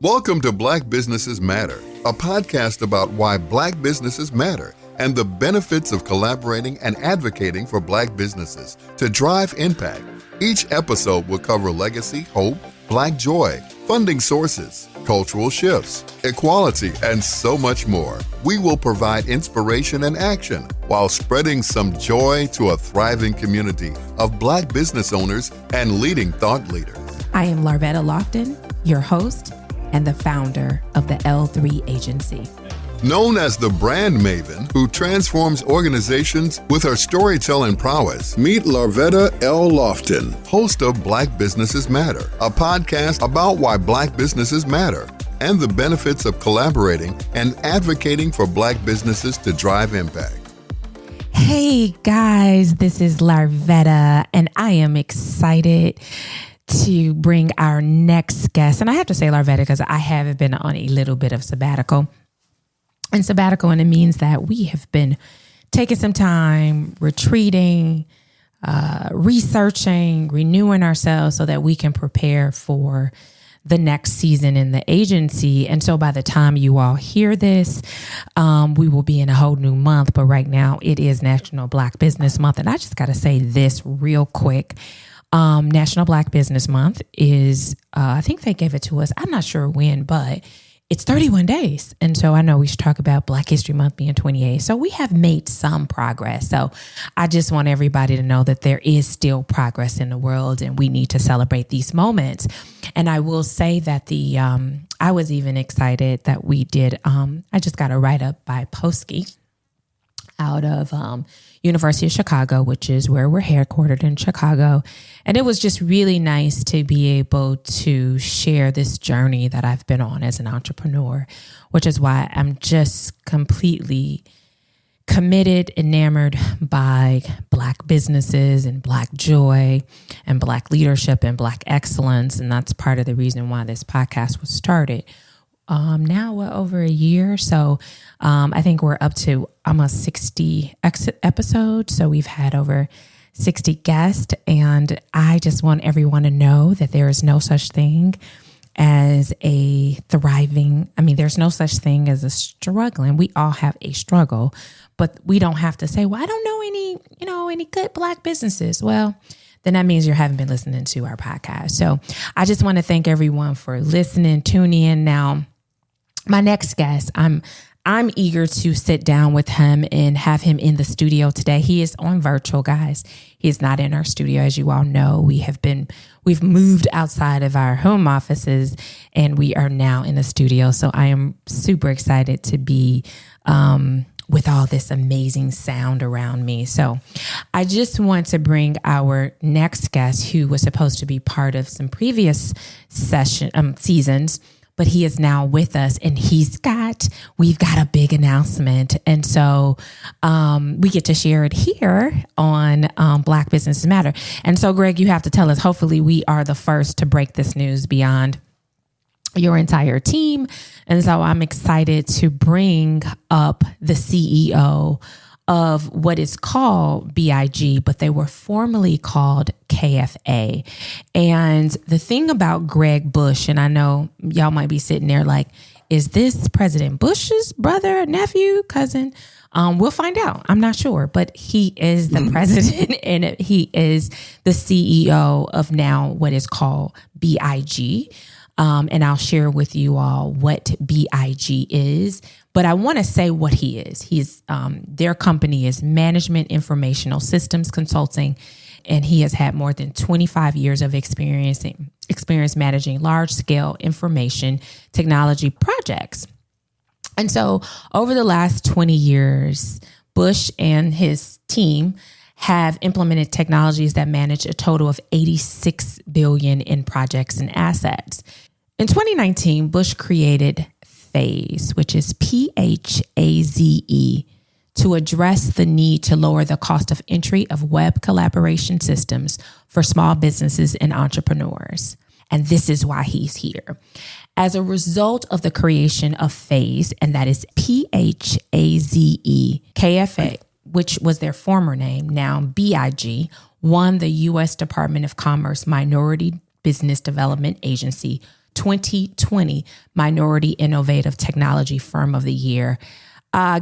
Welcome to Black Businesses Matter, a podcast about why Black businesses matter and the benefits of collaborating and advocating for Black businesses to drive impact. Each episode will cover legacy, hope, Black joy, funding sources, cultural shifts, equality, and so much more. We will provide inspiration and action while spreading some joy to a thriving community of Black business owners and leading thought leaders. I am Larvetta Lofton, your host and the founder of the L3 Agency. Known as the brand maven who transforms organizations with her storytelling prowess, meet Larvetta L. Lofton, host of Black Businesses Matter, a podcast about why Black businesses matter and the benefits of collaborating and advocating for Black businesses to drive impact. Hey guys, this is Larvetta, and I am excited to bring our next guest. And I have to say Larvetta because I have been on a little bit of sabbatical. And it means that we have been taking some time, retreating, researching, renewing ourselves so that we can prepare for the next season in the agency. And so by the time you all hear this, we will be in a whole new month. But right now it is National Black Business Month. And I just got to say this real quick. National Black Business Month is, I think they gave it to us. I'm not sure when, but it's 31 days. And so I know we should talk about Black History Month being 28. So we have made some progress. So I just want everybody to know that there is still progress in the world and we need to celebrate these moments. And I will say that I was even excited that we did, I just got a write-up by Posky out of University of Chicago, which is where we're headquartered in Chicago. And it was just really nice to be able to share this journey that I've been on as an entrepreneur, which is why I'm just completely committed, enamored by Black businesses and Black joy and Black leadership and Black excellence. And that's part of the reason why this podcast was started. Now over a year. So I think we're up to almost 60 episodes. So we've had over 60 guests. And I just want everyone to know that there is no such thing as there's no such thing as a struggling. We all have a struggle, but we don't have to say, well, I don't know any good Black businesses. Well, then that means you haven't been listening to our podcast. So I just want to thank everyone for listening, tuning in. Now, my next guest, I'm eager to sit down with him and have him in the studio today. He is on virtual, guys. He is not in our studio. As you all know, we've moved outside of our home offices and we are now in the studio. So I am super excited to be with all this amazing sound around me. So I just want to bring our next guest who was supposed to be part of some previous seasons, but he is now with us and we've got a big announcement. And so we get to share it here on Black Businesses Matter. And so Greg, you have to tell us, hopefully we are the first to break this news beyond your entire team. And so I'm excited to bring up the CEO of what is called B.I.G, but they were formerly called KFA. And the thing about Greg Bush, and I know y'all might be sitting there like, is this President Bush's brother, nephew, cousin? We'll find out. I'm not sure, but he is the president and he is the CEO of now what is called B.I.G. And I'll share with you all what B.I.G is. But I want to say what he is. Their company is Management Informational Systems Consulting, and he has had more than 25 years of experience managing large-scale information technology projects. And so over the last 20 years, Bush and his team have implemented technologies that manage a total of $86 billion in projects and assets. In 2019, Bush created PHAZE, which is PHAZE, to address the need to lower the cost of entry of web collaboration systems for small businesses and entrepreneurs. And this is why he's here. As a result of the creation of PHAZE, and that is PHAZE, KFA, which was their former name, now B.I.G, won the U.S. Department of Commerce Minority Business Development Agency 2020 Minority Innovative Technology Firm of the Year.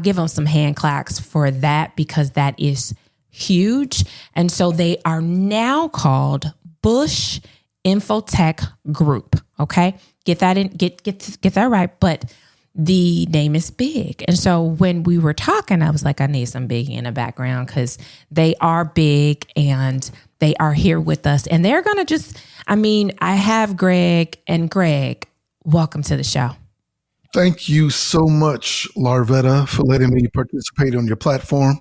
Give them some hand claps for that, because that is huge. And so they are now called Bush Infotech Group. Okay. Get that in, get that right. But the name is big. And so when we were talking, I was like, I need some big in the background, because they are big and they are here with us. And they're going to I have Greg, and Greg, welcome to the show. Thank you so much, Larvetta, for letting me participate on your platform.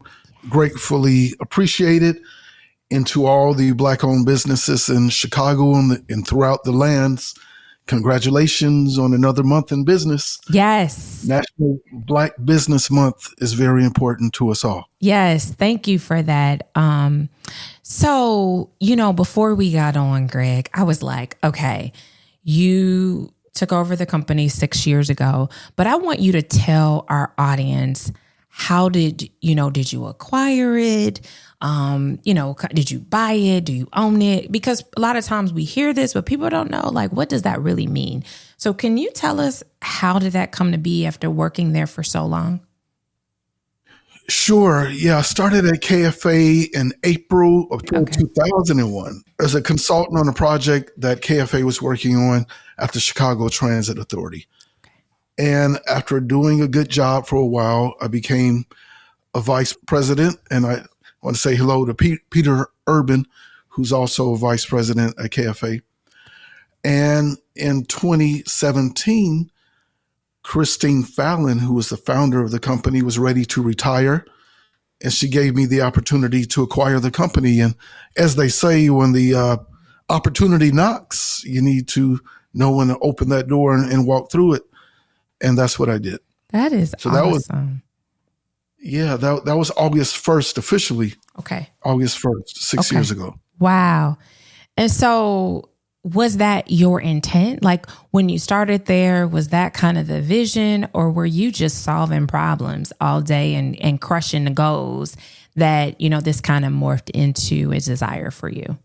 Gratefully appreciate it. And to all the Black-owned businesses in Chicago and throughout the lands, congratulations on another month in business. Yes. National Black Business Month is very important to us all. Yes. Thank you for that. So, before we got on, Greg, I was like, okay, you took over the company 6 years ago, but I want you to tell our audience, how did you acquire it? Did you buy it? Do you own it? Because a lot of times we hear this, but people don't know, like, what does that really mean? So can you tell us, how did that come to be after working there for so long? Sure. Yeah. I started at KFA in April of 2001 as a consultant on a project that KFA was working on at the Chicago Transit Authority. And after doing a good job for a while, I became a vice president. And I want to say hello to Peter Urban, who's also a vice president at KFA. And in 2017, Christine Fallon, who was the founder of the company, was ready to retire. And she gave me the opportunity to acquire the company. And as they say, when the opportunity knocks, you need to know when to open that door and walk through it. And that's what I did. That is so awesome. That was August 1st officially. Okay. August 1st, 6 years ago. Wow. And so was that your intent? Like, when you started there, was that kind of the vision, or were you just solving problems all day and crushing the goals that, this kind of morphed into a desire for you?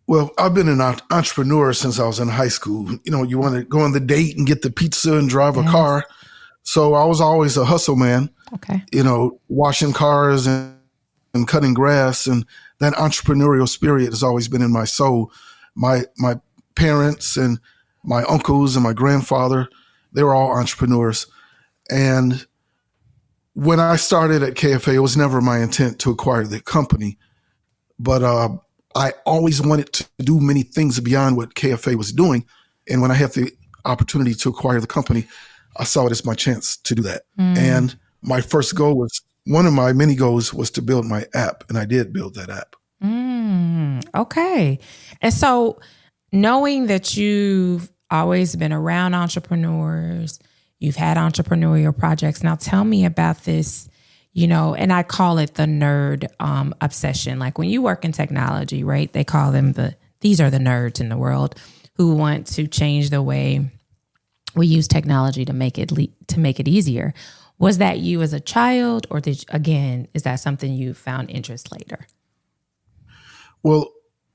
Well, I've been an entrepreneur since I was in high school. You want to go on the date and get the pizza and drive a car. So I was always a hustle man. Okay. Washing cars and cutting grass, and that entrepreneurial spirit has always been in my soul. My parents and my uncles and my grandfather, they were all entrepreneurs. And when I started at KFA, it was never my intent to acquire the company, but I always wanted to do many things beyond what KFA was doing. And when I had the opportunity to acquire the company, I saw it as my chance to do that. And my first goal was, one of my many goals was to build my app. And I did build that app. Okay. And so, knowing that you've always been around entrepreneurs, you've had entrepreneurial projects. Now tell me about this, and I call it the nerd obsession. Like, when you work in technology, right? They call them these are the nerds in the world who want to change the way we use technology to make it easier. Was that you as a child, or is that something you found interest later? Well,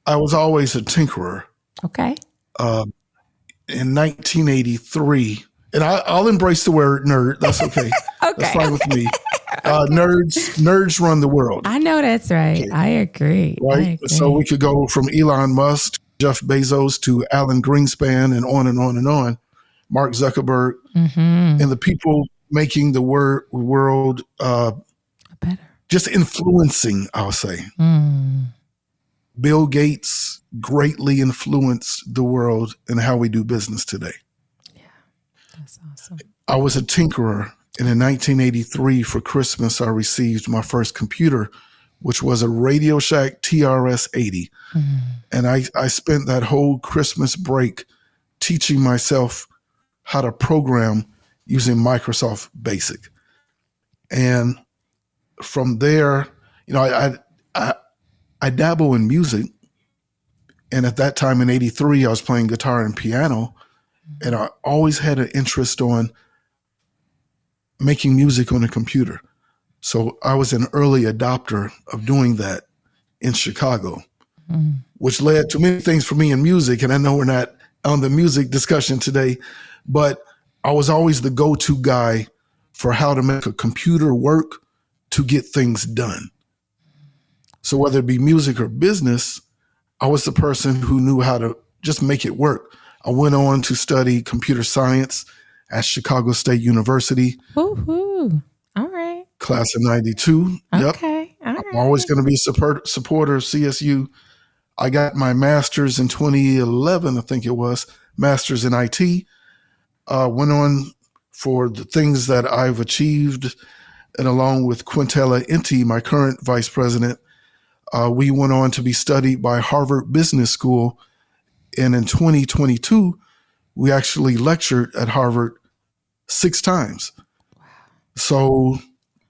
I was always a tinkerer. Okay. In 1983, and I'll embrace the word nerd. That's okay. Okay. That's fine with me. Nerds run the world. I know that's right. Okay. I agree. Right. So we could go from Elon Musk, Jeff Bezos, to Alan Greenspan, and on and on and on. Mark Zuckerberg, and the people making the world better, just influencing, I'll say. Bill Gates greatly influenced the world and how we do business today. Yeah, that's awesome. I was a tinkerer, and in 1983 for Christmas, I received my first computer, which was a Radio Shack TRS-80. And I spent that whole Christmas break teaching myself how to program using Microsoft Basic. And from there, I dabble in music. And at that time in 83, I was playing guitar and piano. And I always had an interest on making music on a computer. So I was an early adopter of doing that in Chicago, which led to many things for me in music. And I know we're not on the music discussion today, but I was always the go-to guy for how to make a computer work to get things done. So whether it be music or business, I was the person who knew how to just make it work. I went on to study computer science at Chicago State University. Woohoo. All right. Class of 92. Okay. Yep. I'm always going to be a supporter of CSU. I got my master's in 2011, I think it was, master's in IT. Went on for the things that I've achieved, and along with Quintella Inti, my current vice president, we went on to be studied by Harvard Business School. And in 2022, we actually lectured at Harvard 6 times. So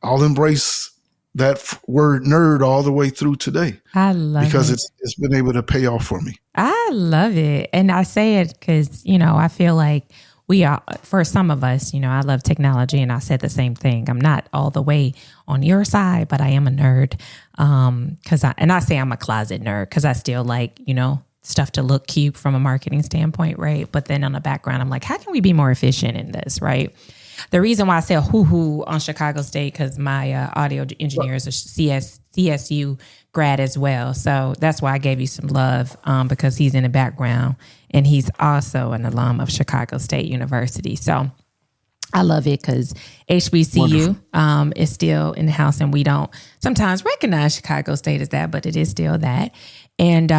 I'll embrace that word nerd all the way through today. I love it. Because it's been able to pay off for me. I love it. And I say it because, I feel like we are, for some of us, I love technology, and I said the same thing. I'm not all the way on your side, but I am a nerd. I say I'm a closet nerd because I still like, stuff to look cute from a marketing standpoint, right? But then on the background, I'm like, how can we be more efficient in this, right? The reason why I say hoo-hoo on Chicago State, because my audio engineer is a CSU grad as well. So that's why I gave you some love, because he's in the background, and he's also an alum of Chicago State University. So I love it because HBCU is still in the house, and we don't sometimes recognize Chicago State as that, but it is still that. And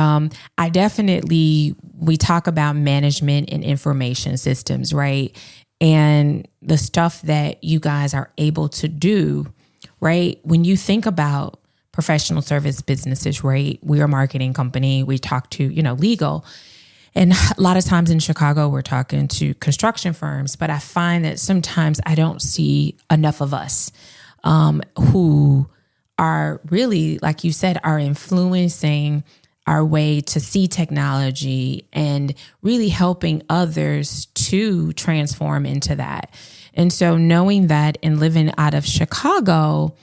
I definitely, we talk about management and information systems, right? And the stuff that you guys are able to do, right? When you think about professional service businesses, right? We're a marketing company. We talk to, legal. And a lot of times in Chicago, we're talking to construction firms, but I find that sometimes I don't see enough of us who are really, like you said, are influencing our way to see technology and really helping others to transform into that. And so knowing that and living out of Chicago,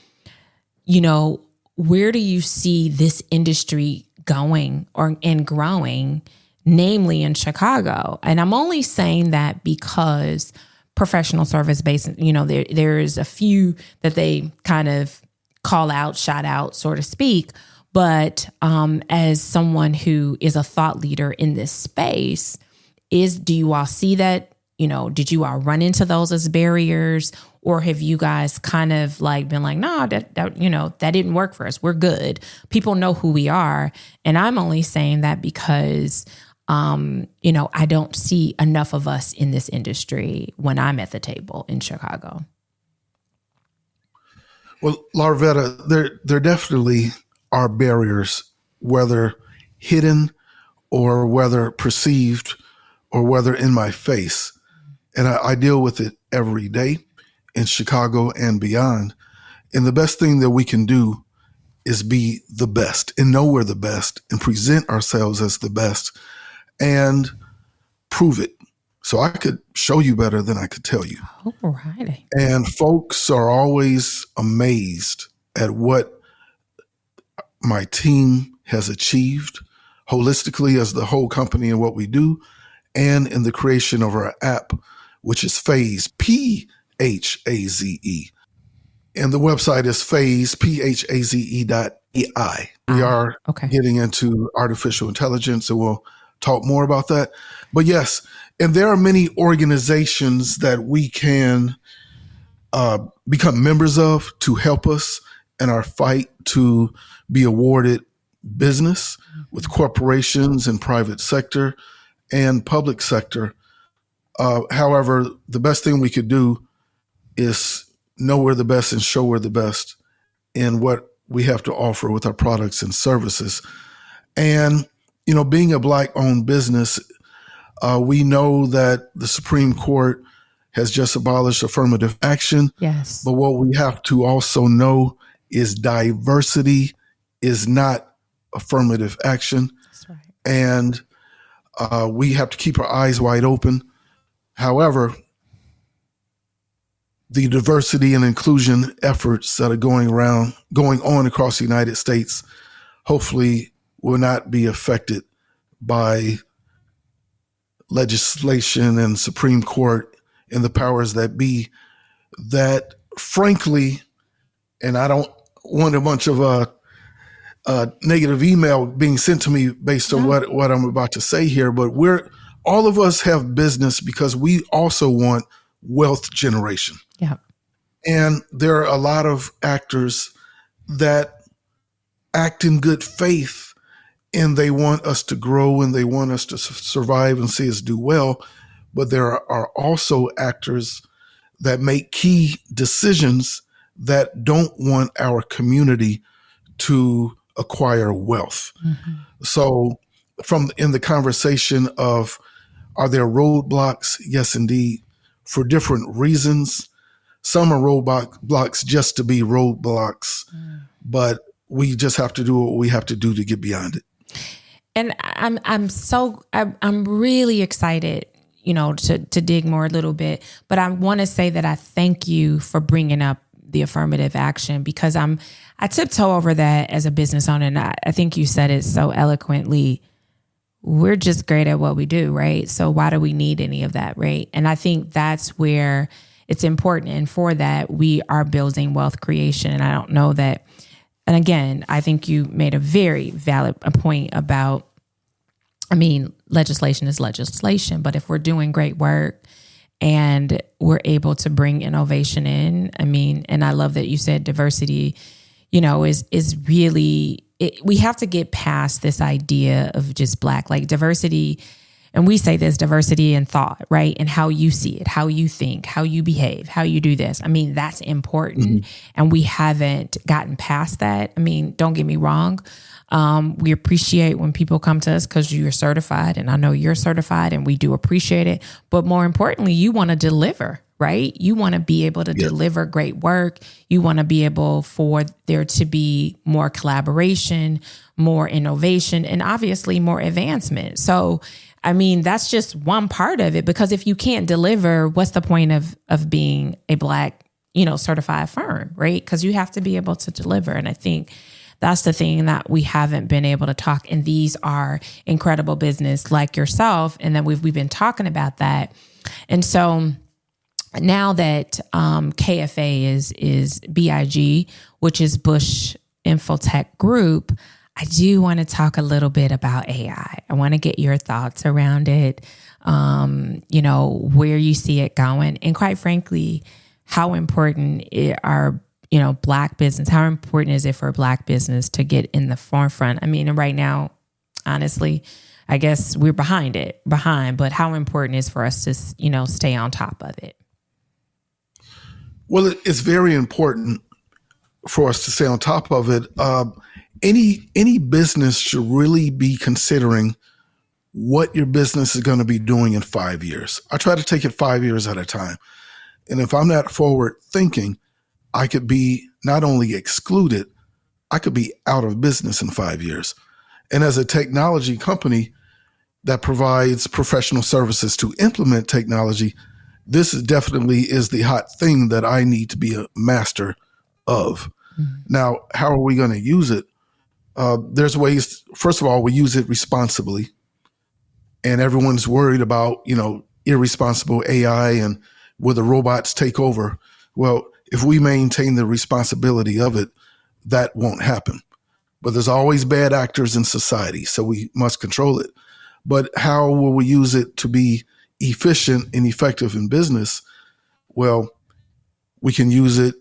where do you see this industry going and growing, namely in Chicago? And I'm only saying that because professional service based, there's a few that they kind of call out, shout out, so to speak. But as someone who is a thought leader in this space, do you all see that? Did you all run into those as barriers, or have you guys kind of like been like, no, that didn't work for us. We're good. People know who we are, and I'm only saying that because I don't see enough of us in this industry when I'm at the table in Chicago. Well, Larvetta, there definitely are barriers, whether hidden or whether perceived or whether in my face. And I deal with it every day in Chicago and beyond. And the best thing that we can do is be the best and know we're the best and present ourselves as the best and prove it. So I could show you better than I could tell you. All righty. And folks are always amazed at what my team has achieved holistically as the whole company and what we do, and in the creation of our app, which is Phaze, Phaze. And the website is Phaze, Phaze.ai. We are getting into artificial intelligence, and we'll talk more about that. But yes, and there are many organizations that we can become members of to help us in our fight to be awarded business with corporations and private sector and public sector. However, the best thing we could do is know we're the best and show we're the best in what we have to offer with our products and services. And, being a Black-owned business, we know that the Supreme Court has just abolished affirmative action. Yes. But what we have to also know is diversity is not affirmative action. That's right. And we have to keep our eyes wide open. However, the diversity and inclusion efforts that are going on across the United States, hopefully will not be affected by legislation and Supreme Court and the powers that be that, frankly, and I don't want a bunch of negative email being sent to me based on what I'm about to say here, but all of us have business because we also want wealth generation. Yeah. And there are a lot of actors that act in good faith, and they want us to grow and they want us to survive and see us do well. But there are also actors that make key decisions that don't want our community to acquire wealth. Mm-hmm. So in the conversation of, are there roadblocks? Yes, indeed, for different reasons. Some are roadblocks just to be roadblocks, but we just have to do what we have to do to get beyond it. And I'm really excited, to dig more a little bit, but I want to say that I thank you for bringing up the affirmative action, because I tiptoe over that as a business owner. And I think you said it so eloquently. We're just great at what we do, right? So why do we need any of that, right? And I think that's where it's important. And for that, we are building wealth creation. And I don't know that. And again, I think you made a very valid point about, legislation is legislation, but if we're doing great work and we're able to bring innovation in, and I love that you said diversity, is really, we have to get past this idea of just Black, like diversity. And we say there's diversity in thought, right? And how you see it, how you think, how you behave, how you do this. That's important. Mm-hmm. And we haven't gotten past that. Don't get me wrong. We appreciate when people come to us because you're certified, and I know you're certified, and we do appreciate it. But more importantly, you want to deliver, right? You want to be able to deliver great work. You want to be able for there to be more collaboration, more innovation, and obviously more advancement. So that's just one part of it, because if you can't deliver, what's the point of being a Black, certified firm, right? Because you have to be able to deliver. And I think that's the thing that we haven't been able to talk. And these are incredible business like yourself. And then we've been talking about that. And so now that KFA is B.I.G, which is Bush Infotech Group, I do want to talk a little bit about AI. I want to get your thoughts around it, where you see it going. And quite frankly, how important are, Black business, how important is it for Black business to get in the forefront? And right now, honestly, I guess we're behind, but how important is for us to, stay on top of it? Well, it's very important for us to stay on top of it. Any business should really be considering what your business is going to be doing in 5 years. I try to take it 5 years at a time. And if I'm not forward thinking, I could be not only excluded, I could be out of business in 5 years. And as a technology company that provides professional services to implement technology, this definitely is the hot thing that I need to be a master of. Mm-hmm. Now, how are we going to use it? There's ways. First of all, we use it responsibly, and everyone's worried about, irresponsible AI and will the robots take over? Well, if we maintain the responsibility of it, that won't happen. But there's always bad actors in society, so we must control it. But how will we use it to be efficient and effective in business? Well, we can use it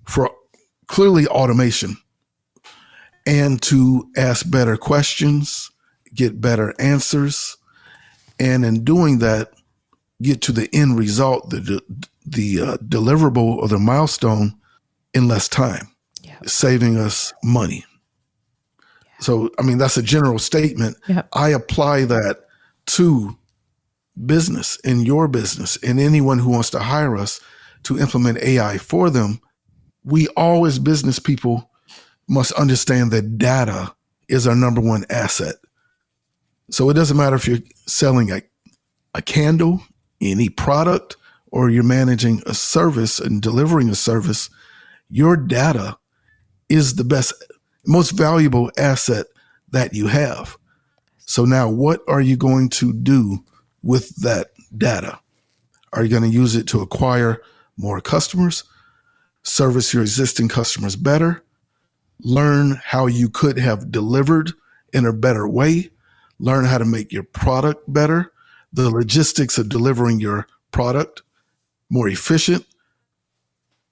for clearly automation, and to ask better questions, get better answers, and in doing that, get to the end result, the deliverable or the milestone in less time, saving us money. So, that's a general statement. Yep. I apply that to business, in your business, and anyone who wants to hire us to implement AI for them. We all, as business people, must understand that data is our number one asset. So it doesn't matter if you're selling a candle, any product, or you're managing a service and delivering a service, your data is the best, most valuable asset that you have. So now what are you going to do with that data? Are you going to use it to acquire more customers, service your existing customers better, learn how you could have delivered in a better way, learn how to make your product better, the logistics of delivering your product more efficient,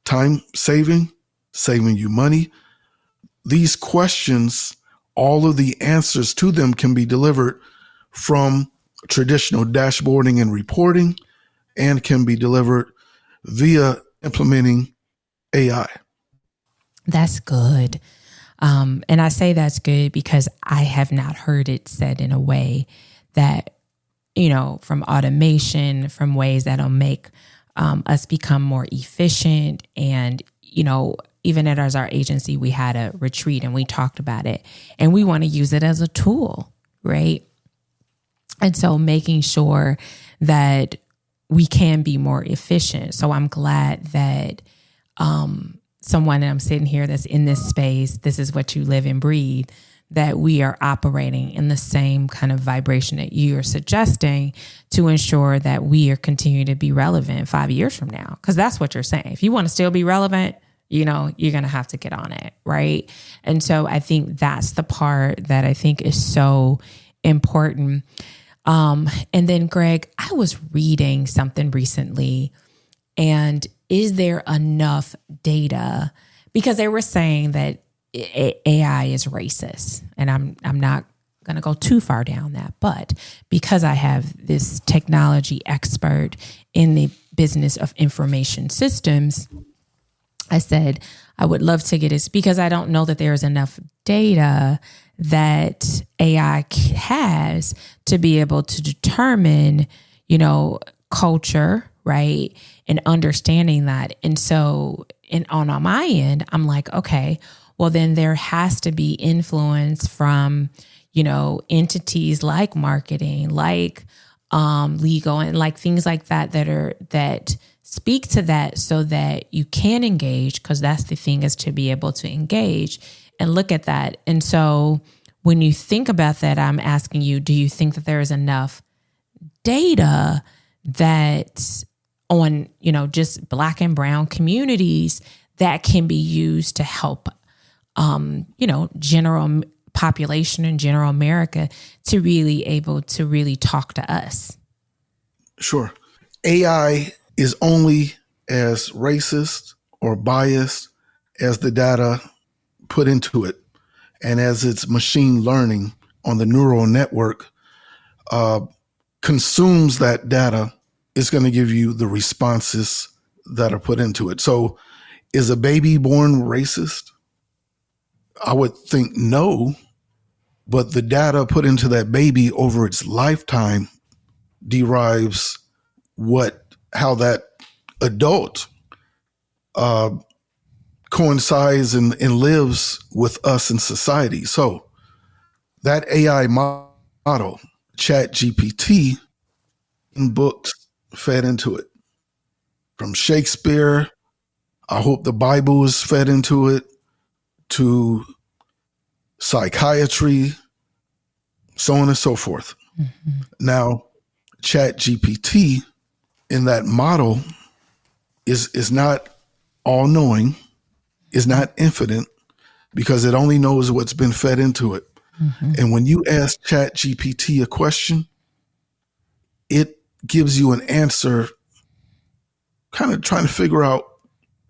time saving, saving you money? These questions, all of the answers to them can be delivered from traditional dashboarding and reporting and can be delivered via implementing AI. That's good. And I say that's good because I have not heard it said in a way that, from automation, from ways that'll make us become more efficient. And, even as our agency, we had a retreat and we talked about it, and we want to use it as a tool, right? And so making sure that we can be more efficient. So I'm glad that someone, and I'm sitting here that's in this space, this is what you live and breathe, that we are operating in the same kind of vibration that you are suggesting to ensure that we are continuing to be relevant 5 years from now. Because that's what you're saying. If you want to still be relevant, you're going to have to get on it, right? And so I think that's the part that I think is so important. And then, Greg, I was reading something recently, and is there enough data? Because they were saying that AI is racist, and I'm not going to go too far down that, but because I have this technology expert in the business of information systems, I said I would love to get it, because I don't know that there is enough data that AI has to be able to determine, culture, right? And understanding that. And so on my end, I'm like, okay, well, then there has to be influence from, entities like marketing, like legal, and like things like that speak to that, so that you can engage, because that's the thing, is to be able to engage and look at that. And so when you think about that, I'm asking you, do you think that there is enough data that on, just Black and brown communities that can be used to help, general population and general America to really able to really talk to us? Sure. AI is only as racist or biased as the data put into it, and as its machine learning on the neural network consumes that data, it's going to give you the responses that are put into it. So is a baby born racist? I would think no, but the data put into that baby over its lifetime derives how that adult coincides and lives with us in society. So that AI model, ChatGPT, books fed into it. From Shakespeare, I hope the Bible is fed into it, to psychiatry, so on and so forth. Mm-hmm. Now, ChatGPT in that model is not all-knowing, is not infinite, because it only knows what's been fed into it. Mm-hmm. And when you ask ChatGPT a question, it gives you an answer kind of trying to figure out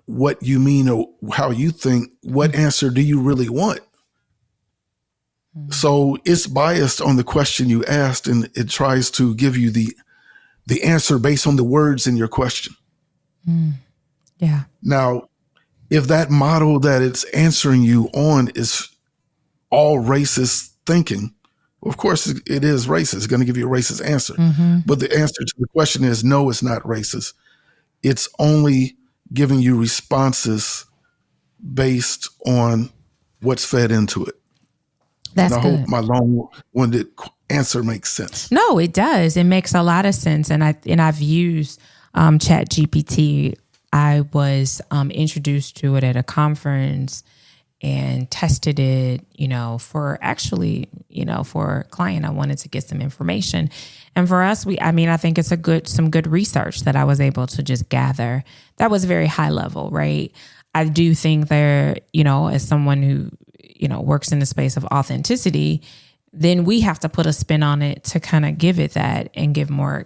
what you mean or how you think. What answer do you really want? Mm-hmm. So it's biased on the question you asked, and it tries to give you the answer based on the words in your question. Mm. Yeah. Now, if that model that it's answering you on is all racist thinking, of course it is racist. It's going to give you a racist answer. Mm-hmm. But the answer to the question is no, it's not racist. It's only giving you responses based on what's fed into it. That's and I good. hope my long-winded answer makes sense. No, it does. It makes a lot of sense. And I've used ChatGPT. I was introduced to it at a conference, and tested it, for actually, for a client. I wanted to get some information. And for us, I think it's some good research that I was able to just gather. That was very high level, right? I do think there, as someone who, works in the space of authenticity, then we have to put a spin on it to kind of give it that and give more,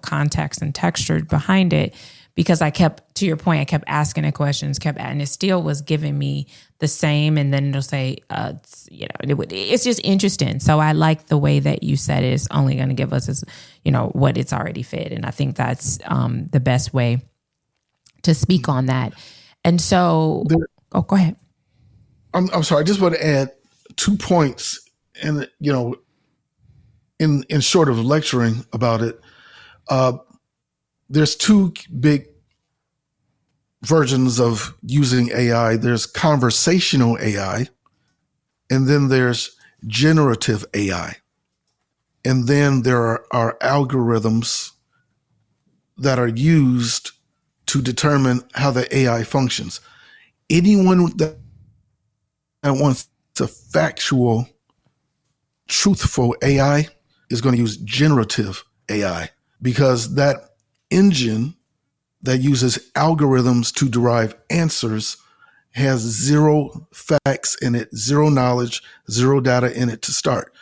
context and texture behind it. Because to your point, I kept asking it questions, and it still was giving me the same. And then it'll say, it's just interesting. So I like the way that you said it's only going to give us, what it's already fed. And I think that's the best way to speak on that. And so, go ahead. I'm sorry. I just want to add 2 points, and in short of lecturing about it, there's 2 big versions of using AI. There's conversational AI, and then there's generative AI. And then there are algorithms that are used to determine how the AI functions. Anyone that wants a factual, truthful AI is going to use generative AI, because that engine that uses algorithms to derive answers has 0 facts in it, 0 knowledge, 0 data in it to start.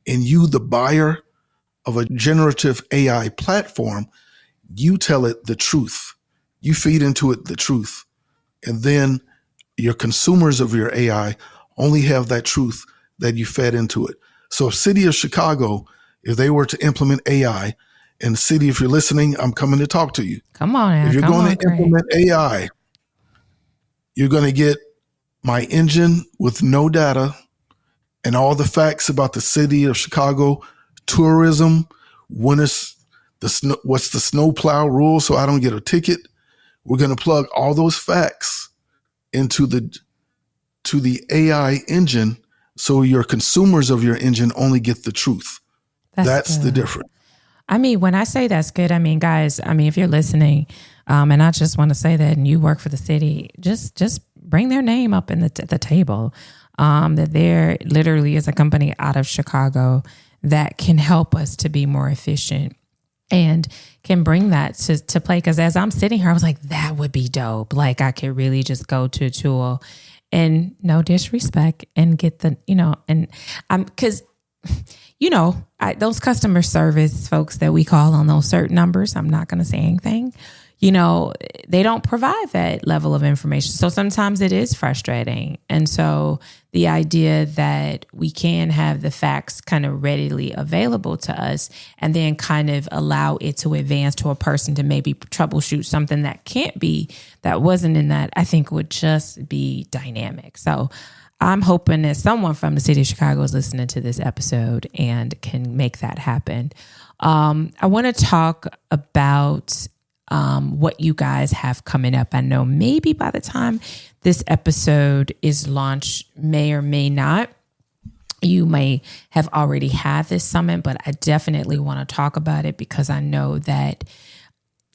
And you, the buyer of a generative AI platform, you tell it the truth. You feed into it the truth. And then your consumers of your AI only have that truth that you fed into it. So City of Chicago, if they were to implement AI, and City, if you're listening, I'm coming to talk to you. Come on, Aaron. If you're going to implement AI, you're going to get my engine with no data and all the facts about the City of Chicago, tourism, what's the snowplow rule so I don't get a ticket. We're going to plug all those facts into the AI engine, so your consumers of your engine only get the truth. That's the difference. When I say that's good, guys, if you're listening, and I just want to say that, and you work for the city, just bring their name up in the table. That there literally is a company out of Chicago that can help us to be more efficient and can bring that to play. Because as I'm sitting here, I was like, that would be dope. Like, I could really just go to a tool, and no disrespect, and get the, and because those customer service folks that we call on those certain numbers, I'm not going to say anything, they don't provide that level of information. So sometimes it is frustrating. And so the idea that we can have the facts kind of readily available to us, and then kind of allow it to advance to a person to maybe troubleshoot something that wasn't in that, I think would just be dynamic. So I'm hoping that someone from the City of Chicago is listening to this episode and can make that happen. I want to talk about what you guys have coming up. I know maybe by the time this episode is launched, may or may not, you may have already had this summit, but I definitely want to talk about it because I know that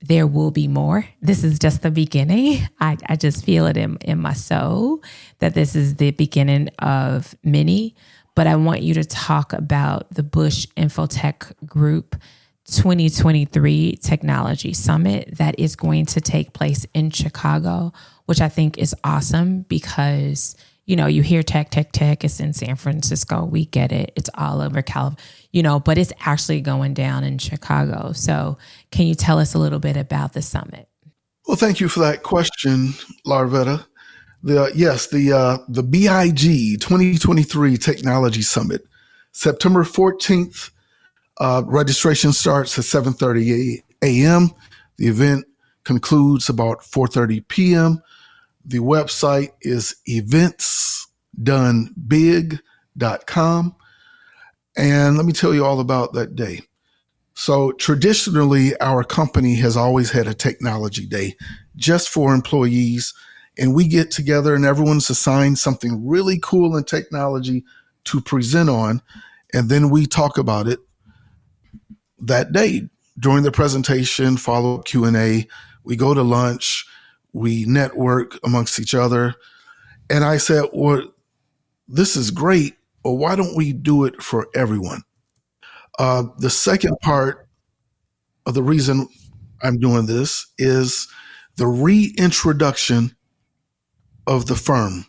there will be more. This is just the beginning. I just feel it in my soul that this is the beginning of many. But I want you to talk about the Bush Infotech Group 2023 Technology Summit that is going to take place in Chicago, which I think is awesome because, you hear tech, it's in San Francisco. We get it. It's all over California, but it's actually going down in Chicago. So can you tell us a little bit about the summit? Well, thank you for that question, Larvetta. The B.I.G. 2023 Technology Summit, September 14th. Registration starts at 7:30 a.m. The event concludes about 4:30 p.m. The website is eventsdonebig.com. And let me tell you all about that day. So traditionally, our company has always had a technology day just for employees. And we get together and everyone's assigned something really cool in technology to present on. And then we talk about it that day during the presentation, follow-up Q&A. We go to lunch, we network amongst each other. And I said, well, this is great, but why don't we do it for everyone? The second part of the reason I'm doing this is the reintroduction of the firm.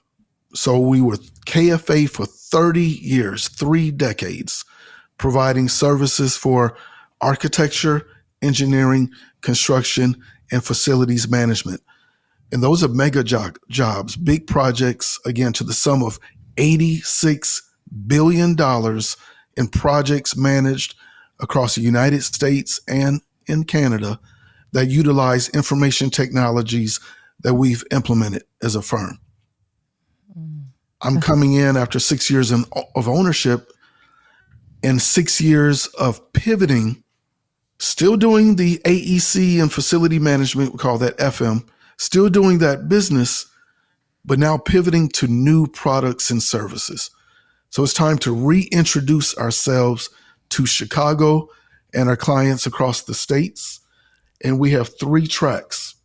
So we were KFA for 30 years, 3 decades, providing services for architecture, engineering, construction, and facilities management. And those are mega jobs, big projects, again, to the sum of $86 billion in projects managed across the United States and in Canada that utilize information technologies that we've implemented as a firm. I'm coming in after 6 years of ownership and 6 years of pivoting, still doing the AEC and facility management, we call that FM, still doing that business, but now pivoting to new products and services. So it's time to reintroduce ourselves to Chicago and our clients across the states. And we have 3 tracks.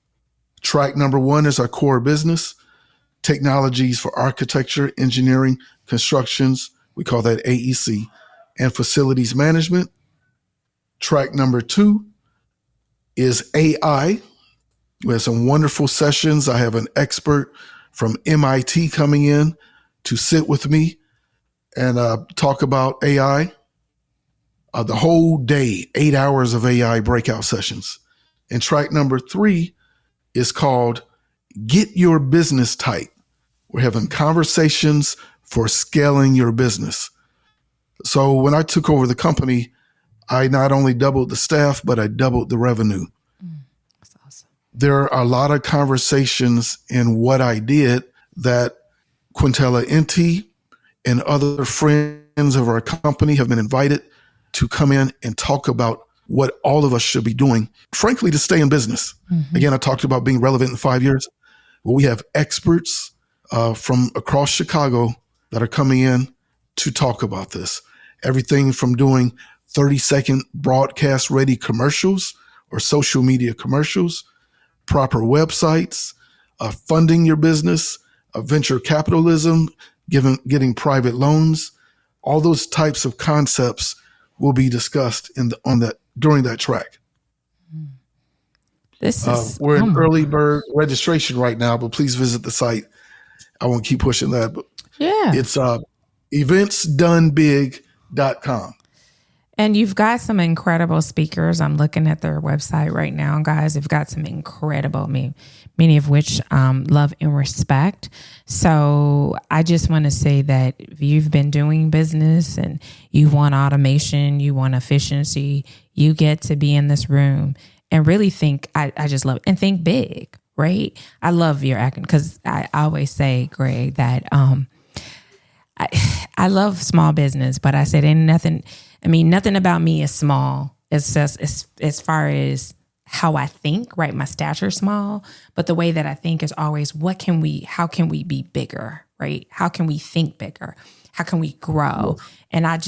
Track number 1 is our core business, technologies for architecture, engineering, constructions. We call that AEC, and facilities management. Track number 2 is AI. We have some wonderful sessions. I have an expert from MIT coming in to sit with me and talk about AI. The whole day, 8 hours of AI breakout sessions. And track number 3 is called Get Your Business Tight. We're having conversations for scaling your business. So when I took over the company, I not only doubled the staff, but I doubled the revenue. That's awesome. There are a lot of conversations in what I did that Quintella Inti and other friends of our company have been invited to come in and talk about what all of us should be doing, frankly, to stay in business. Mm-hmm. Again, I talked about being relevant in 5 years. Well, we have experts from across Chicago that are coming in to talk about this. Everything from doing 30-second broadcast ready commercials or social media commercials, proper websites, funding your business, venture capitalism, getting private loans. All those types of concepts will be discussed during that track. This is we're in early bird registration right now, but please visit the site. I won't keep pushing that, but yeah, it's eventsdonebig.com. And you've got some incredible speakers. I'm looking at their website right now, guys. They've got some incredible, many of which love and respect. So I just want to say that if you've been doing business and you want automation, you want efficiency, you get to be in this room and really think, I just love it. And think big, right? I love your acting because I always say, Greg, that I love small business, but I said nothing about me is small. It's just as far as how I think, right? My stature's small, but the way that I think is always how can we be bigger, right? How can we think bigger? How can we grow? And I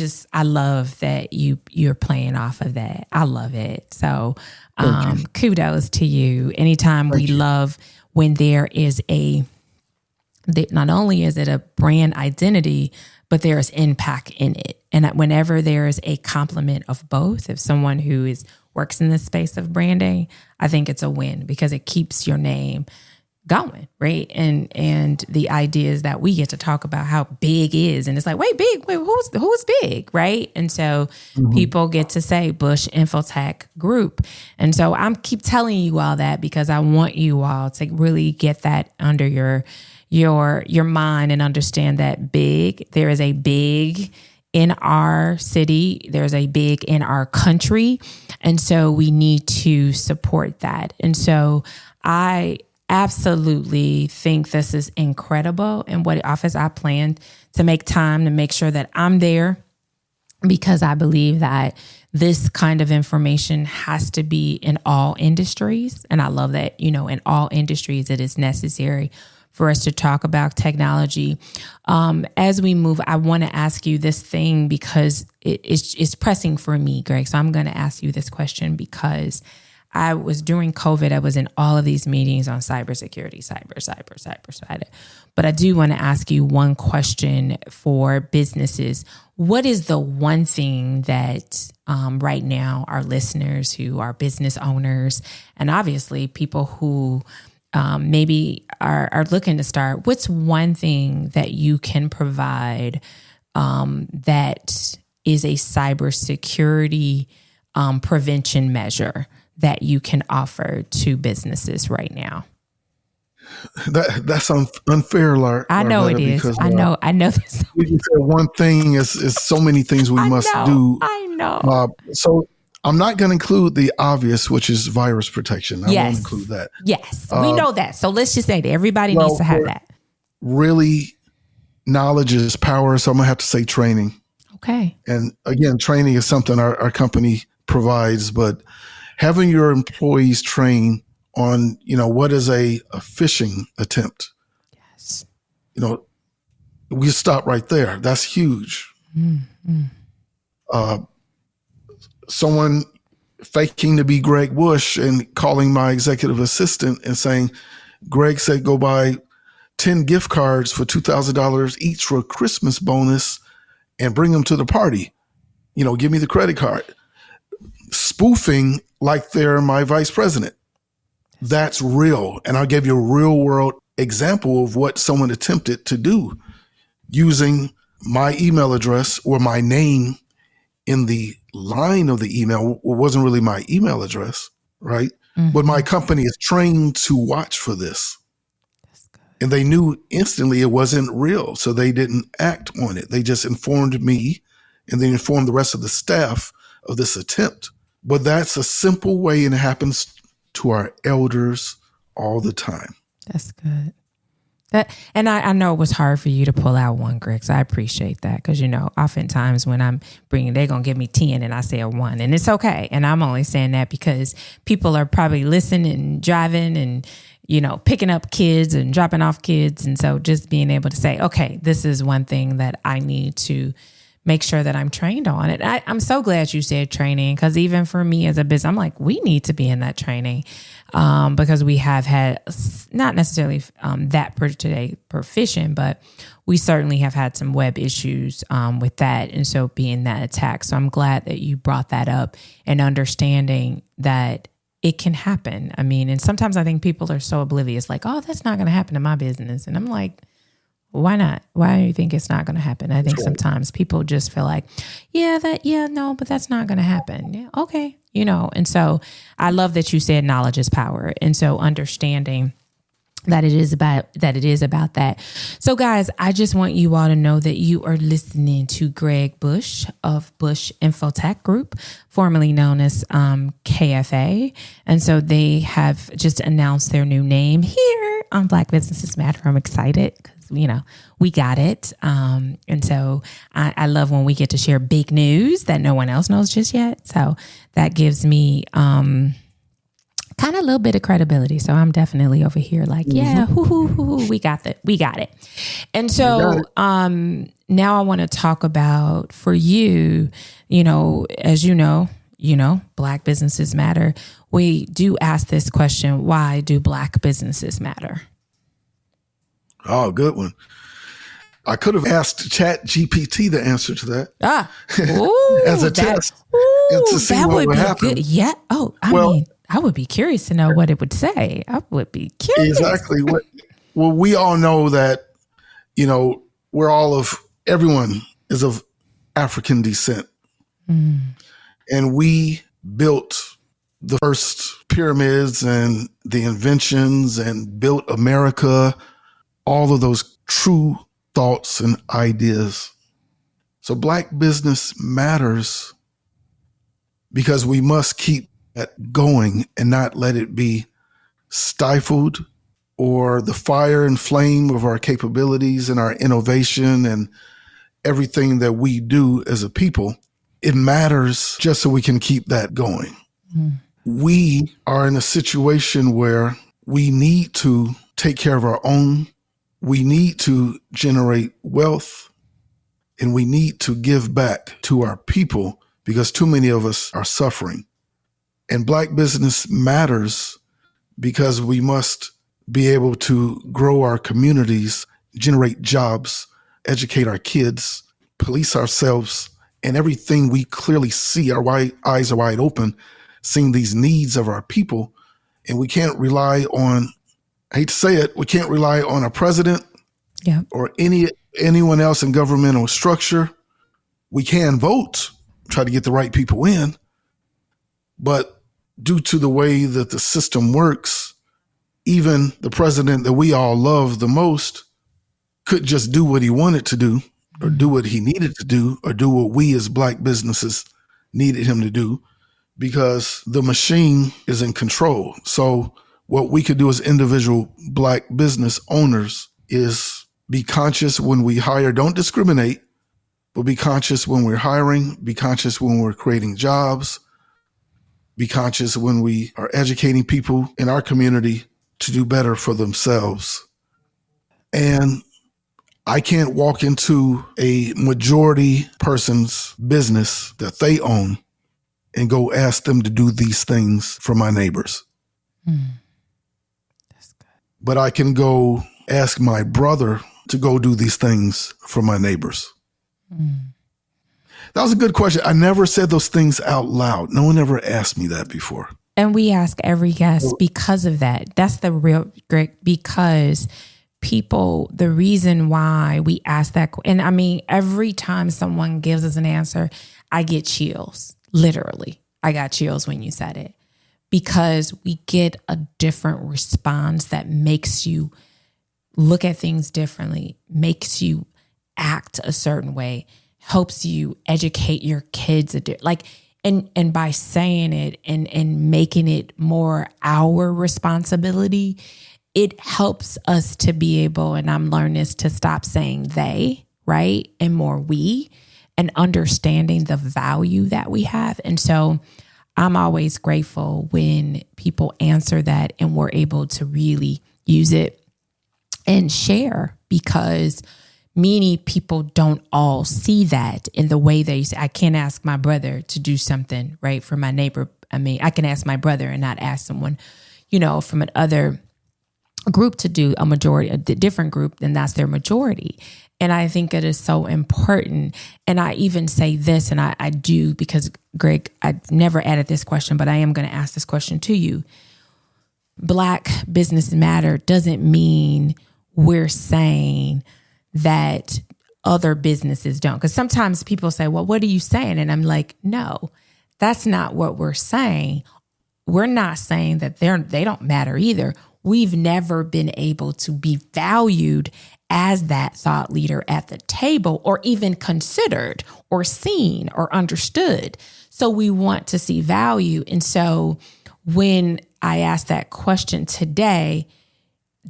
love that you're playing off of that. I love it. So kudos to you. Anytime we love when there is not only is it a brand identity, but there is impact in it. And that whenever there is a complement of both, if someone who works in the space of branding, I think it's a win because it keeps your name going, right? And the idea is that we get to talk about how big is, and it's like, wait, who's big, right? And so people get to say Bush Infotech Group. And so I'm keep telling you all that because I want you all to really get that under your mind and understand that there is a big in our city, there's a big in our country. And so we need to support that. And so I absolutely think this is incredible. And what office I plan to make time to make sure that I'm there, because I believe that this kind of information has to be in all industries. And I love that, in all industries, it is necessary for us to talk about technology. As we move, I want to ask you this thing because it's pressing for me, Greg. So I'm going to ask you this question because I was during COVID, I was in all of these meetings on cybersecurity, cyber. But I do want to ask you one question for businesses. What is the one thing that right now our listeners who are business owners and obviously people who maybe are looking to start, what's one thing that you can provide that is a cybersecurity prevention measure that you can offer to businesses right now? That's unfair, Larry. I know it is. Because, I know this. One thing is so many things we must do. I know. So I'm not going to include the obvious, which is virus protection. I won't include that. Yes, we know that. So let's just say that everybody needs to have that. Really, knowledge is power. So I'm going to have to say training. Okay. And again, training is something our company provides, but having your employees train on, what is a phishing attempt. Yes. We stop right there. That's huge. Mm-hmm. Someone faking to be Greg Bush and calling my executive assistant and saying, Greg said go buy 10 gift cards for $2,000 each for a Christmas bonus and bring them to the party. Give me the credit card. Spoofing like they're my vice president. That's real. And I'll give you a real world example of what someone attempted to do using my email address or my name in the line of the email. It wasn't really my email address, right? Mm-hmm. But my company is trained to watch for this. And they knew instantly it wasn't real. So they didn't act on it. They just informed me and then informed the rest of the staff of this attempt. But that's a simple way, and it happens to our elders all the time. That's good. And I know it was hard for you to pull out one, Greg, so I appreciate that because, oftentimes when I'm bringing, they're going to give me 10 and I say a 1, and it's okay. And I'm only saying that because people are probably listening and driving and, picking up kids and dropping off kids. And so just being able to say, okay, this is one thing that I need to make sure that I'm trained on it. I'm so glad you said training because even for me as a business, I'm like, we need to be in that training because we have had not necessarily that today proficient, but we certainly have had some web issues with that. And so being that attack. So I'm glad that you brought that up and understanding that it can happen. I mean, and sometimes I think people are so oblivious, like, oh, that's not going to happen in my business. And I'm like, why not? Why do you think it's not going to happen? I think sometimes people just feel like, no, but that's not going to happen. Yeah, okay. And so I love that you said knowledge is power. And so understanding that it is about that. So guys, I just want you all to know that you are listening to Greg Bush of Bush Infotech Group, formerly known as KFA. And so they have just announced their new name here on Black Businesses Matter. I'm excited because, we got it. And so I love when we get to share big news that no one else knows just yet. So that gives me kind of a little bit of credibility. So I'm definitely over here like, yeah, we got it. And so now I want to talk about for you, as you know, Black businesses matter. We do ask this question, why do Black businesses matter? Oh, good one. I could have asked Chat GPT the answer to that. As a test. And to see what would happen. Good. Yeah. Oh, I mean, I would be curious to know what it would say. I would be curious. Exactly. Well, we all know that, everyone is of African descent. Mm. And we built the first pyramids and the inventions and built America, all of those true thoughts and ideas. So Black business matters because we must keep that going and not let it be stifled or the fire and flame of our capabilities and our innovation and everything that we do as a people. It matters just so we can keep that going. Mm. We are in a situation where we need to take care of our own. We need to generate wealth and we need to give back to our people because too many of us are suffering. And Black business matters because we must be able to grow our communities, generate jobs, educate our kids, police ourselves, and everything we clearly see. Our eyes are wide open, seeing these needs of our people. And we can't rely on, I hate to say it, we can't rely on a president or anyone else in governmental structure. We can vote, try to get the right people in, but due to the way that the system works, even the president that we all love the most could just do what he wanted to do, or do what he needed to do, or do what we as Black businesses needed him to do, because the machine is in control. So what we could do as individual Black business owners is be conscious when we hire. Don't discriminate, but be conscious when we're hiring, be conscious when we're creating jobs, be conscious when we are educating people in our community to do better for themselves. And I can't walk into a majority person's business that they own and go ask them to do these things for my neighbors. That's good. But I can go ask my brother to go do these things for my neighbors. That was a good question. I never said those things out loud. No one ever asked me that before. And we ask every guest because of that. That's the real great, because people, the reason why we ask that, and I mean, every time someone gives us an answer, I get chills. Literally, I got chills when you said it, because we get a different response that makes you look at things differently, makes you act a certain way, helps you educate your kids. And by saying it and making it more our responsibility, it helps us to be able, and I'm learning this, to stop saying they, right? And more we, and understanding the value that we have. And so I'm always grateful when people answer that and we're able to really use it and share, because many people don't all see that in the way they say. I can't ask my brother to do something, right, for my neighbor. I mean, I can ask my brother and not ask someone, from another group to do a different group, and that's their majority. And I think it is so important. And I even say this, and I do, because Greg, I never added this question, but I am going to ask this question to you. Black business matter doesn't mean we're saying that other businesses don't. Because sometimes people say, well, what are you saying? And I'm like, no, that's not what we're saying. We're not saying that they don't matter either. We've never been able to be valued as that thought leader at the table, or even considered or seen or understood. So we want to see value. And so when I asked that question today,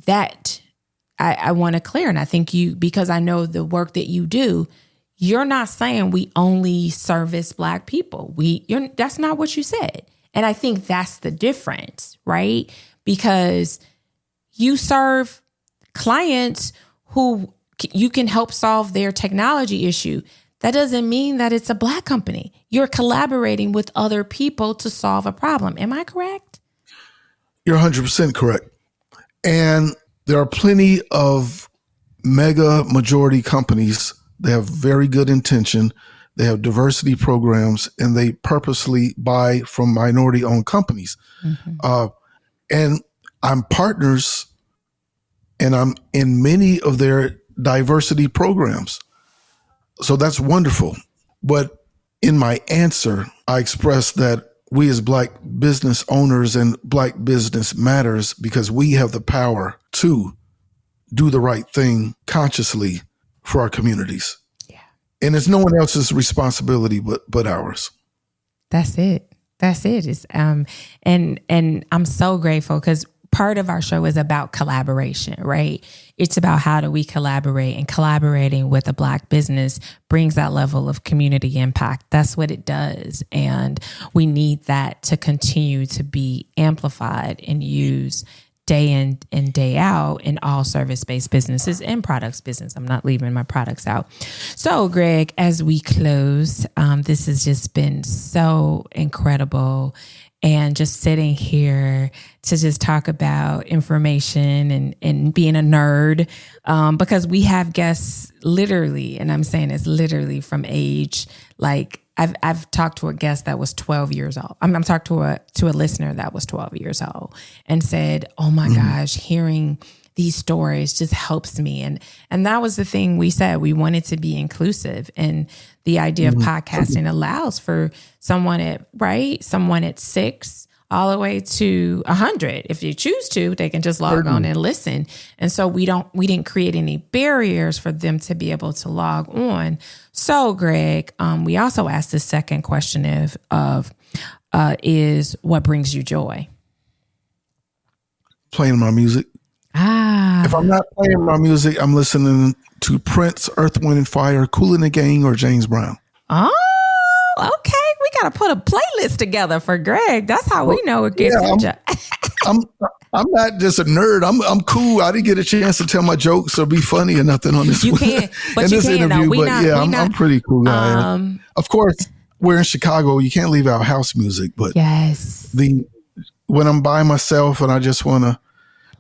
that I want to clear, and I think because I know the work that you do, you're not saying we only service Black people. That's not what you said. And I think that's the difference, right? Because you serve clients who you can help solve their technology issue. That doesn't mean that it's a Black company. You're collaborating with other people to solve a problem. Am I correct? You're 100% correct. And there are plenty of mega majority companies. They have very good intention. They have diversity programs, and they purposely buy from minority-owned companies. Mm-hmm. And I'm partners, and I'm in many of their diversity programs. So that's wonderful. But in my answer, I expressed that we as Black business owners and Black business matters because we have the power to do the right thing consciously for our communities. Yeah. And it's no one else's responsibility but ours. That's it. It's, and I'm so grateful, because part of our show is about collaboration, right? It's about how do we collaborate, and collaborating with a Black business brings that level of community impact. That's what it does. And we need that to continue to be amplified and used day in and day out in all service-based businesses and products business. I'm not leaving my products out. So, Greg, as we close, this has just been so incredible. and just sitting here to just talk about information and being a nerd, because we have guests literally, and I'm saying it's literally from age, like I've talked to a guest that was 12 years old. I'm talked to a listener that was 12 years old and said, oh my gosh, hearing these stories just helps me. And that was the thing we said. We wanted to be inclusive. And the idea of podcasting allows for someone at 6 all the way to 100. If you choose to, they can just log on and listen. And so we didn't create any barriers for them to be able to log on. So Greg, we also asked the second question is what brings you joy? Playing my music. If I'm not playing my music, I'm listening to Prince, Earth, Wind and Fire, Kool and the Gang, or James Brown. Oh, okay. We got to put a playlist together for Greg. That's how we know it gets I'm not just a nerd. I'm cool. I didn't get a chance to tell my jokes or be funny or nothing on this. You can, but you can. I'm pretty cool guy. Of course, we're in Chicago. You can't leave out house music, but yes, when I'm by myself and I just want to,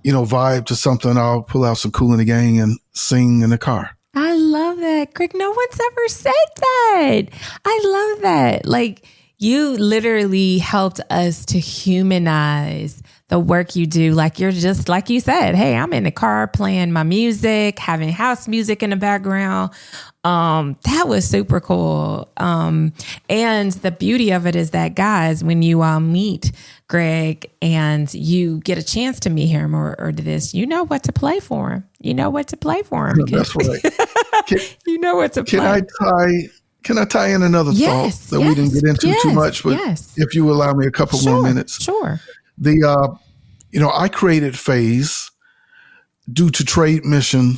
vibe to something, I'll pull out some Kool and the Gang and sing in the car. I love that. Greg, no one's ever said that. I love that. Like, you literally helped us to humanize the work you do. Like, you're just, like you said, hey, I'm in the car playing my music, having house music in the background. That was super cool. And the beauty of it is that, guys, when you meet Greg and you get a chance to meet him or do this, you know what to play for him. You know what to play for him. That's right. You know what to play. Can I tie in another thought that we didn't get into too much, but if you allow me a couple more minutes. Sure. I created Phase due to trade mission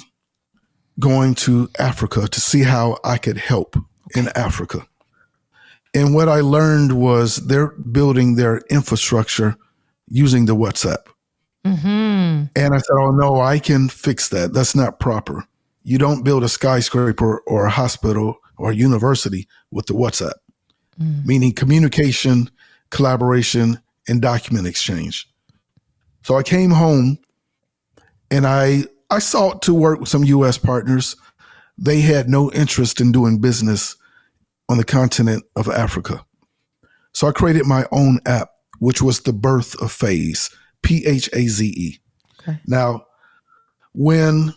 going to Africa to see how I could help in Africa. And what I learned was they're building their infrastructure using the WhatsApp. Mm-hmm. And I said, oh no, I can fix that. That's not proper. You don't build a skyscraper or a hospital or a university with the WhatsApp, meaning communication, collaboration, and document exchange. So I came home and I sought to work with some U.S. partners. They had no interest in doing business on the continent of Africa. So I created my own app, which was the birth of Phase, P-H-A-Z-E. Okay. Now, when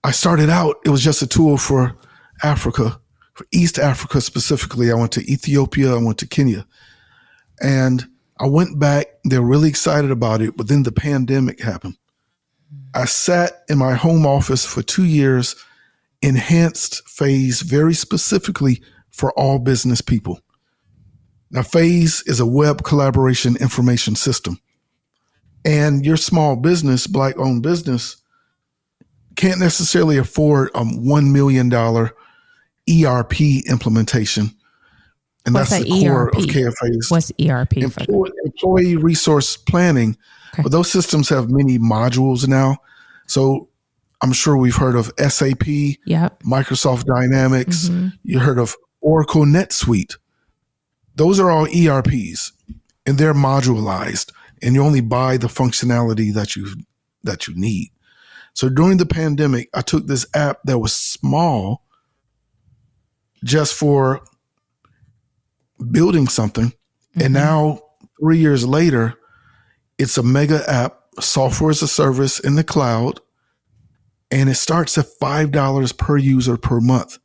I started out, it was just a tool for Africa, for East Africa specifically. I went to Ethiopia, I went to Kenya, and I went back. They're really excited about it, but then the pandemic happened. I sat in my home office for 2 years, enhanced Phase very specifically for all business people. Now, Phase is a web collaboration information system. And your small business, Black-owned business, can't necessarily afford a $1 million ERP implementation. And what's that's the core ERP? Of KFA's. What's ERP? Employee resource planning. Okay. But those systems have many modules now. So I'm sure we've heard of SAP, Microsoft Dynamics. Mm-hmm. You heard of Oracle NetSuite. Those are all ERPs, and they're modularized, and you only buy the functionality that you need. So during the pandemic, I took this app that was small just for building something. Mm-hmm. And now 3 years later, it's a mega app, software as a service in the cloud. And it starts at $5 per user per month.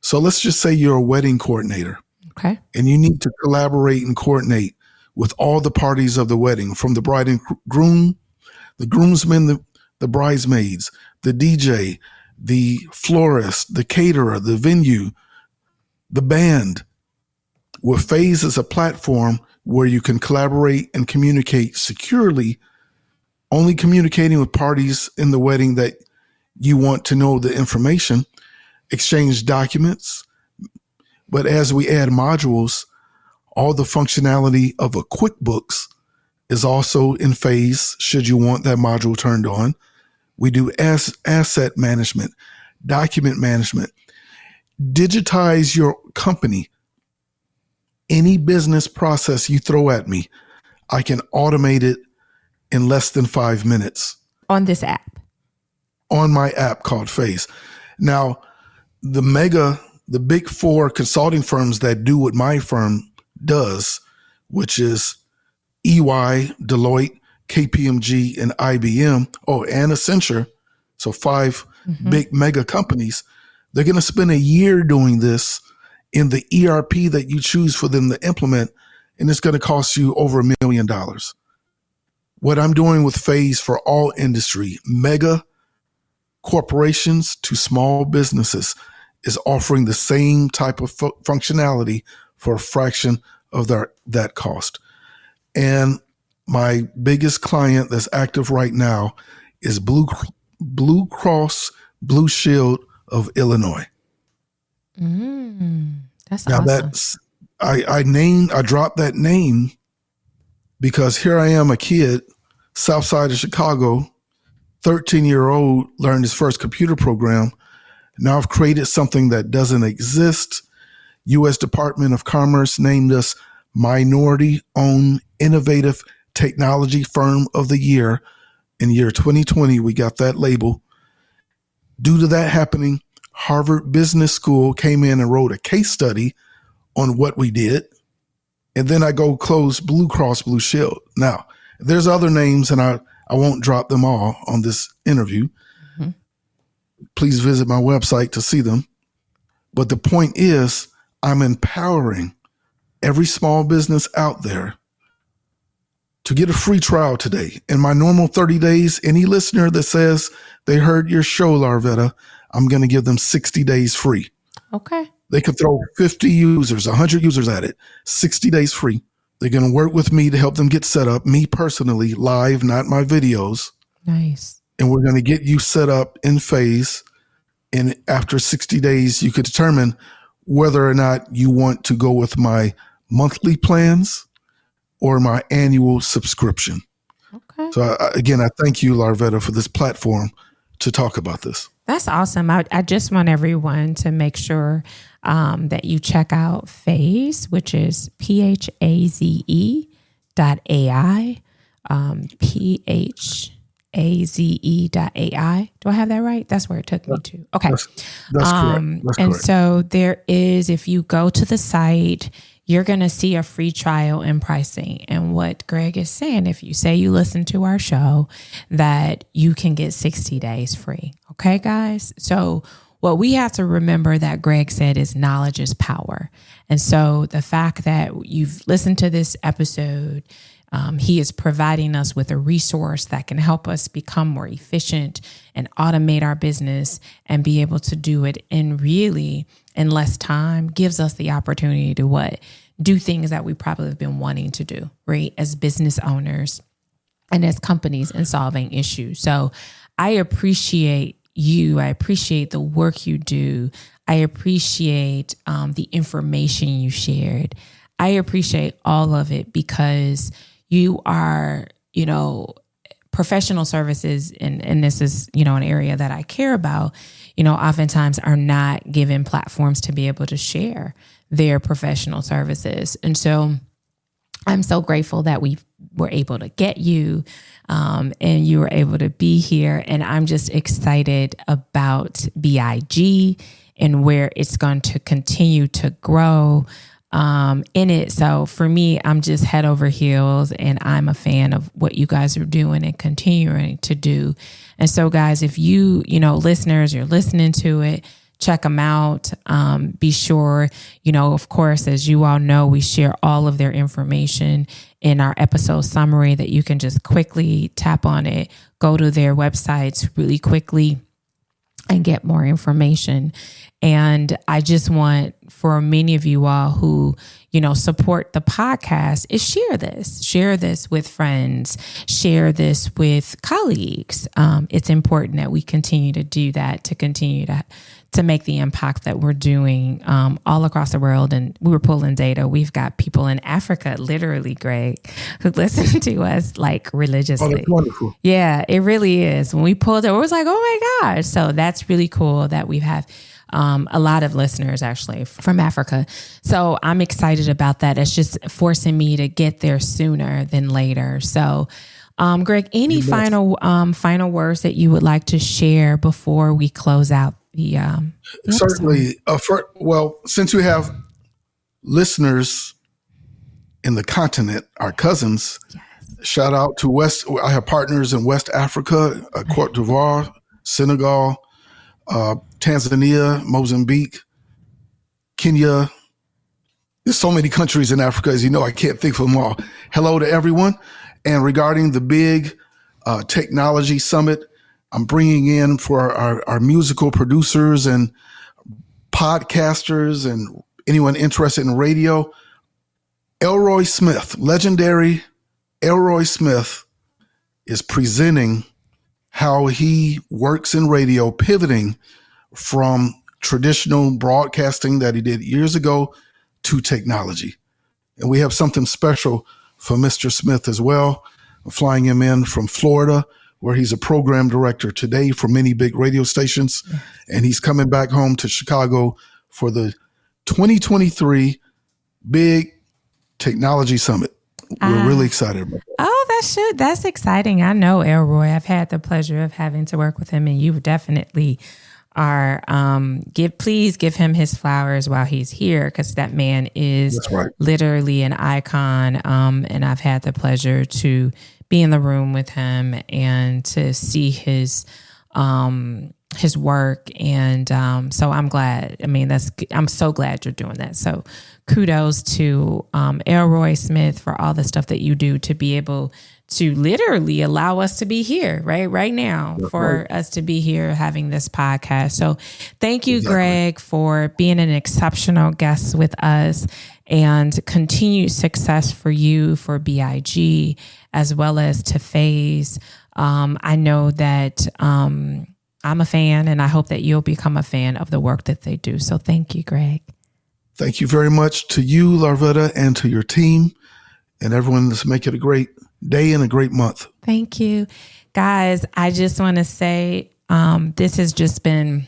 So let's just say you're a wedding coordinator. Okay. And you need to collaborate and coordinate with all the parties of the wedding, from the bride and groom, the groomsmen, the bridesmaids, the DJ, the florist, the caterer, the venue, the band. With Phase is a platform where you can collaborate and communicate securely, only communicating with parties in the wedding that you want to know the information, exchange documents. But as we add modules, all the functionality of a QuickBooks is also in Phase, should you want that module turned on. We do asset management, document management, digitize your company. Any business process you throw at me, I can automate it in less than 5 minutes. On this app? On my app called Phase. Now, the big four consulting firms that do what my firm does, which is EY, Deloitte, KPMG, and IBM, and Accenture, so 5 big mega companies, they're going to spend a year doing this in the ERP that you choose for them to implement, and it's going to cost you over $1 million. What I'm doing with Phase for all industry, mega corporations to small businesses, is offering the same type of functionality for a fraction of that cost. And my biggest client that's active right now is Blue Cross Blue Shield of Illinois. That's now awesome. I dropped that name because here I am, a kid, south side of Chicago, 13-year-old, learned his first computer program. Now I've created something that doesn't exist. U.S. Department of Commerce named us Minority-Owned Innovative Technology Firm of the Year. In year 2020, we got that label. Due to that happening, Harvard Business School came in and wrote a case study on what we did. And then I go close Blue Cross Blue Shield. Now, there's other names, and I won't drop them all on this interview. Please visit my website to see them. But the point is, I'm empowering every small business out there to get a free trial today. In my normal 30 days, any listener that says they heard your show, Larvetta, I'm going to give them 60 days free. Okay. They could throw 50 users, 100 users at it, 60 days free. They're going to work with me to help them get set up, me personally, live, not my videos. Nice. And we're going to get you set up in Phase. And after 60 days, you could determine whether or not you want to go with my monthly plans or my annual subscription. Okay. So again, I thank you, Larvetta, for this platform to talk about this. That's awesome. I just want everyone to make sure that you check out Phase, which is PHAZE.ai, PHAZE.ai. Do I have that right? That's where it took me to. Okay. That's correct. That's correct. So there is, if you go to the site, you're going to see a free trial and pricing. And what Greg is saying, if you say you listen to our show, that you can get 60 days free. Okay, guys? So what we have to remember that Greg said is knowledge is power. And so the fact that you've listened to this episode, he is providing us with a resource that can help us become more efficient and automate our business and be able to do it in less time, gives us the opportunity to do things that we probably have been wanting to do, right? As business owners and as companies in solving issues. So I appreciate you. I appreciate the work you do. I appreciate the information you shared. I appreciate all of it because you are, professional services, and this is, an area that I care about, oftentimes are not given platforms to be able to share their professional services. And so I'm so grateful that we were able to get you and you were able to be here. And I'm just excited about B.I.G. and where it's going to continue to grow in it. So for me, I'm just head over heels, and I'm a fan of what you guys are doing and continuing to do. And so guys, if you, listeners, you're listening to it, check them out. Be sure, of course, as you all know, we share all of their information in our episode summary that you can just quickly tap on it, go to their websites really quickly and get more information. And I just want, for many of you all who, support the podcast, is share this with friends, share this with colleagues. It's important that we continue to do that, to continue to make the impact that we're doing all across the world. And we were pulling data. We've got people in Africa, literally, Greg, who listen to us like religiously. Oh, that's wonderful. Yeah, it really is. When we pulled it, it was like, oh my gosh. So that's really cool that we have a lot of listeners actually from Africa. So I'm excited about that. It's just forcing me to get there sooner than later. So, Greg, any final words that you would like to share before we close out the Certainly. Since we have listeners in the continent, our cousins, shout out to I have partners in West Africa, Cote d'Ivoire, Senegal, Tanzania, Mozambique, Kenya. There's so many countries in Africa, as you know, I can't think of them all. Hello to everyone. And regarding the big technology summit, I'm bringing in for our musical producers and podcasters and anyone interested in radio, Elroy Smith, legendary Elroy Smith, is presenting how he works in radio, pivoting from traditional broadcasting that he did years ago to technology. And we have something special for Mr. Smith as well. I'm flying him in from Florida, where he's a program director today for many big radio stations. And he's coming back home to Chicago for the 2023 Big Technology Summit. We're really excited about that. Oh, that's exciting. I know Elroy. I've had the pleasure of having to work with him, and you definitely are. Please give him his flowers while he's here, because that man is literally an icon. And I've had the pleasure to be in the room with him and to see his work. And so I'm glad. I mean, I'm so glad you're doing that. So kudos to Elroy Smith for all the stuff that you do to be able to literally allow us to be here right now, for us to be here having this podcast. So thank you, Greg, for being an exceptional guest with us, and continued success for you, for B.I.G, as well as to FaZe. I know that I'm a fan, and I hope that you'll become a fan of the work that they do. So thank you, Greg. Thank you very much to you, Larvetta, and to your team and everyone. Let's make it a great day and a great month. Thank you. Guys, I just want to say this has just been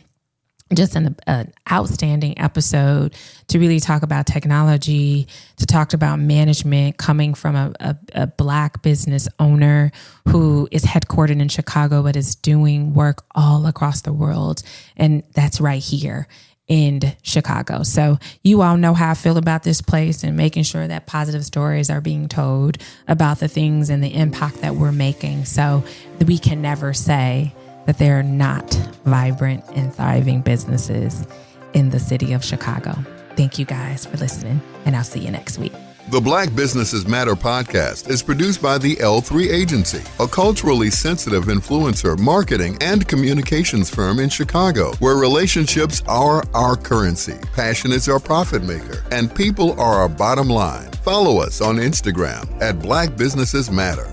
an outstanding episode to really talk about technology, to talk about management, coming from a Black business owner who is headquartered in Chicago, but is doing work all across the world. And that's right here in Chicago. So you all know how I feel about this place, and making sure that positive stories are being told about the things and the impact that we're making. So we can never say that there are not vibrant and thriving businesses in the city of Chicago. Thank you guys for listening, and I'll see you next week. The Black Businesses Matter podcast is produced by the L3 Agency, a culturally sensitive influencer, marketing, and communications firm in Chicago, where relationships are our currency, passion is our profit maker, and people are our bottom line. Follow us on Instagram at Black Businesses Matter.